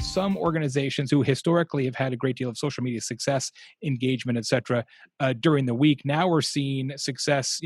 some organizations who historically have had a great deal of social media success, engagement, et cetera, during the week. Now we're seeing success,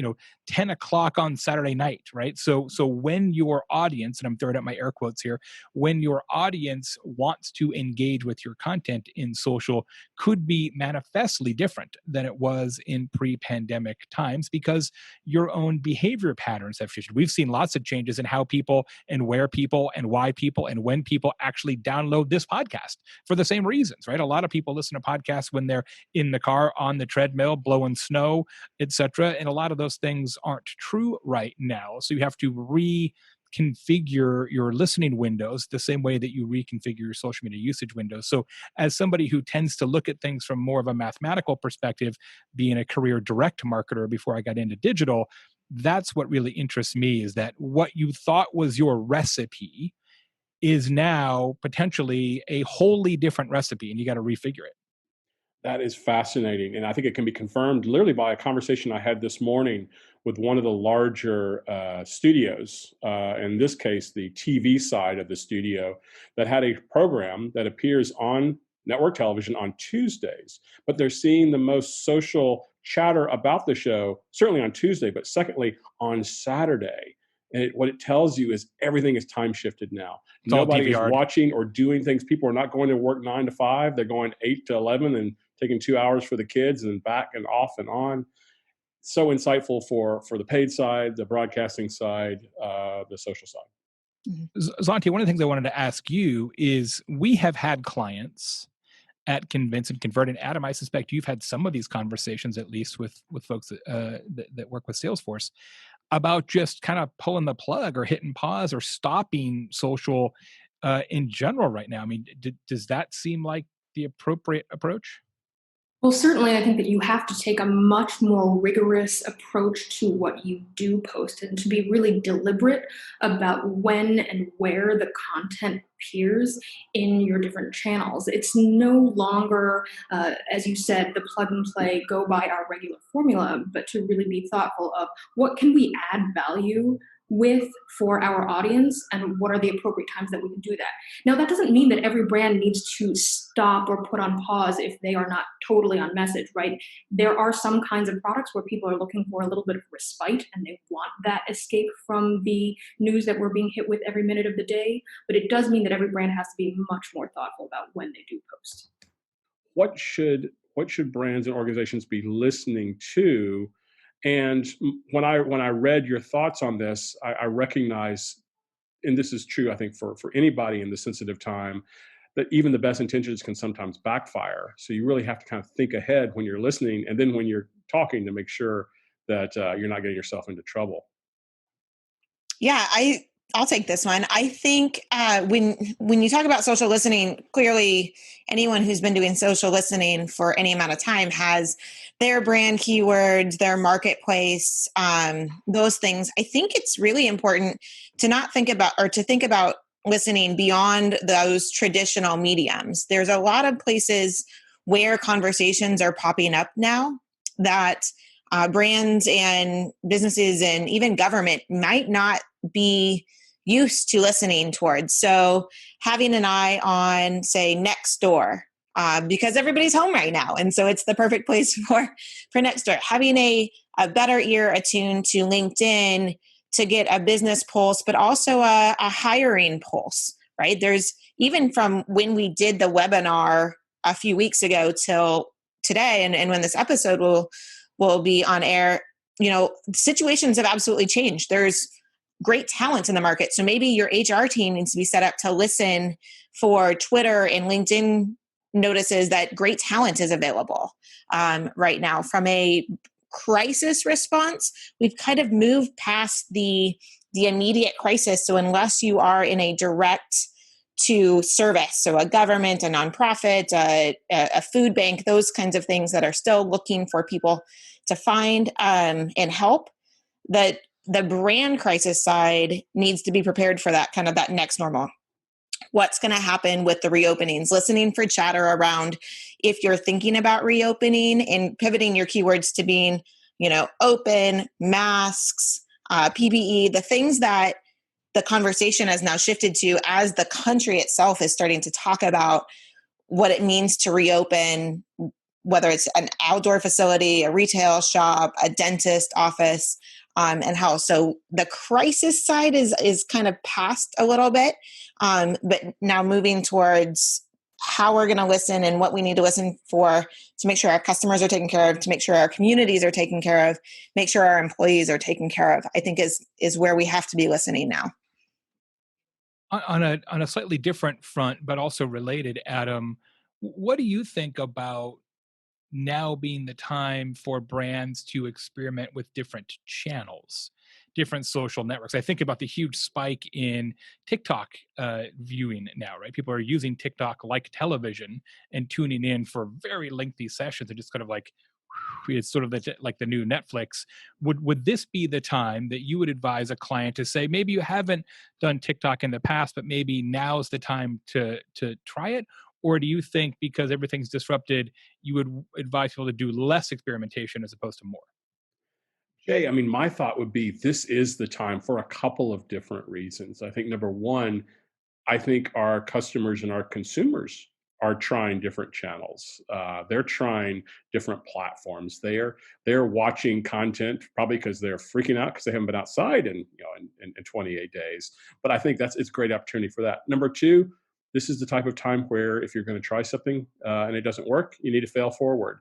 10 o'clock on Saturday night, right? So when your audience, and I'm throwing out my air quotes here, when your audience wants to engage with your content in social, could be manifestly different than it was in pre-pandemic times, because your own behavior patterns have shifted. We've seen lots of changes in how people and where people and why people and when people actually download this podcast for the same reasons, right? A lot of people listen to podcasts when they're in the car, on the treadmill, blowing snow, etc. And a lot of those things aren't true right now. So you have to reconfigure your listening windows the same way that you reconfigure your social media usage windows. So as somebody who tends to look at things from more of a mathematical perspective, being a career direct marketer before I got into digital, that's what really interests me, is that what you thought was your recipe is now potentially a wholly different recipe, and you got to refigure it. That is fascinating. And I think it can be confirmed literally by a conversation I had this morning with one of the larger studios, in this case, the TV side of the studio, that had a program that appears on network television on Tuesdays, but they're seeing the most social chatter about the show, certainly on Tuesday, but secondly, on Saturday. And what it tells you is everything is time shifted now. It's all Nobody is DVR'd. watching or doing things. People are not going to work 9 to 5. They're going 8 to 11 and taking 2 hours for the kids and back and off and on. So insightful for the paid side, the broadcasting side, the social side. Zonti, one of the things I wanted to ask you is, we have had clients at Convince and Convert, and Adam, I suspect you've had some of these conversations, at least with folks that work with Salesforce, about just kind of pulling the plug or hitting pause or stopping social in general right now. I mean, does that seem like the appropriate approach? Well, certainly, I think that you have to take a much more rigorous approach to what you do post, and to be really deliberate about when and where the content appears in your different channels. It's no longer, as you said, the plug and play, go by our regular formula, but to really be thoughtful of what can we add value with for our audience, and what are the appropriate times that we can do that. Now, that doesn't mean that every brand needs to stop or put on pause if they are not totally on message, right? There are some kinds of products where people are looking for a little bit of respite, and they want that escape from the news that we're being hit with every minute of the day. But it does mean that every brand has to be much more thoughtful about when they do post. What should brands and organizations be listening to? And when I read your thoughts on this, I recognize, and this is true, I think, for anybody in the sensitive time, that even the best intentions can sometimes backfire. So you really have to kind of think ahead when you're listening, and then when you're talking, to make sure that you're not getting yourself into trouble. Yeah, I'll take this one. I think when you talk about social listening, clearly anyone who's been doing social listening for any amount of time has their brand keywords, their marketplace, those things. I think it's really important to not think about, or to think about listening beyond those traditional mediums. There's a lot of places where conversations are popping up now that brands and businesses and even government might not be used to listening towards. So having an eye on, say, Nextdoor, because everybody's home right now. And so it's the perfect place for Nextdoor. Having a better ear attuned to LinkedIn to get a business pulse, but also a hiring pulse, right? There's, even from when we did the webinar a few weeks ago till today, and when this episode will be on air, situations have absolutely changed. There's great talent in the market. So maybe your HR team needs to be set up to listen for Twitter and LinkedIn notices that great talent is available right now. From a crisis response, we've kind of moved past the immediate crisis. So unless you are in a direct to service, so a government, a nonprofit, a food bank, those kinds of things that are still looking for people to find and help, that the brand crisis side needs to be prepared for that next normal. What's going to happen with the reopenings? Listening for chatter around, if you're thinking about reopening, and pivoting your keywords to being, open, masks, PPE, the things that the conversation has now shifted to, as the country itself is starting to talk about what it means to reopen, whether it's an outdoor facility, a retail shop, a dentist office, and how. So the crisis side is kind of past a little bit, but now moving towards how we're going to listen and what we need to listen for to make sure our customers are taken care of, to make sure our communities are taken care of, make sure our employees are taken care of, I think is where we have to be listening now. On a slightly different front, but also related, Adam, what do you think about now being the time for brands to experiment with different channels, different social networks? I think about the huge spike in TikTok viewing now, right? People are using TikTok like television and tuning in for very lengthy sessions and just kind of like, it's sort of like the new Netflix. Would this be the time that you would advise a client to say, maybe you haven't done TikTok in the past, but maybe now's the time to try it? Or do you think because everything's disrupted, you would advise people to do less experimentation as opposed to more? Jay, I mean, my thought would be this is the time for a couple of different reasons. I think number one, I think our customers and our consumers are trying different channels. They're trying different platforms. They're watching content probably because they're freaking out because they haven't been outside in 28 days. But I think it's a great opportunity for that. Number two, this is the type of time where if you're going to try something and it doesn't work, you need to fail forward.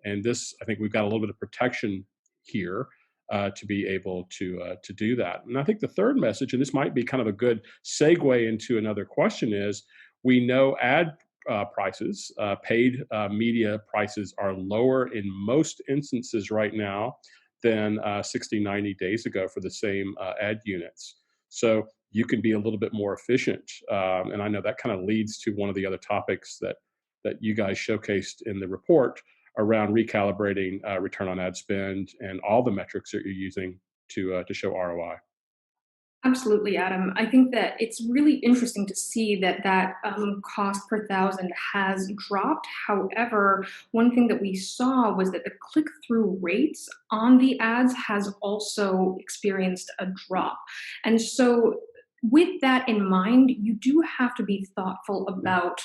And this, I think we've got a little bit of protection here to be able to do that. And I think the third message, and this might be kind of a good segue into another question, is we know ad prices, paid media prices are lower in most instances right now than 60, 90 days ago for the same ad units. So you can be a little bit more efficient. And I know that kind of leads to one of the other topics that you guys showcased in the report around recalibrating return on ad spend and all the metrics that you're using to show ROI. Absolutely, Adam. I think that it's really interesting to see that cost per thousand has dropped. However, one thing that we saw was that the click-through rates on the ads has also experienced a drop. And so with that in mind, you do have to be thoughtful about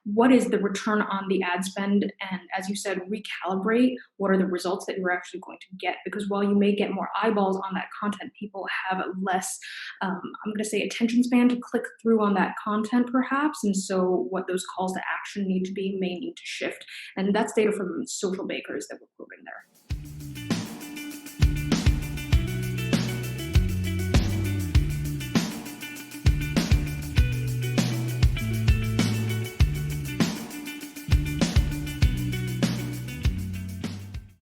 what is the return on the ad spend, and as you said, recalibrate what are the results that you're actually going to get. Because while you may get more eyeballs on that content, people have less, I'm going to say, attention span to click through on that content, perhaps. And so, what those calls to action need to be may need to shift. And that's data from social bakers that we're proving there.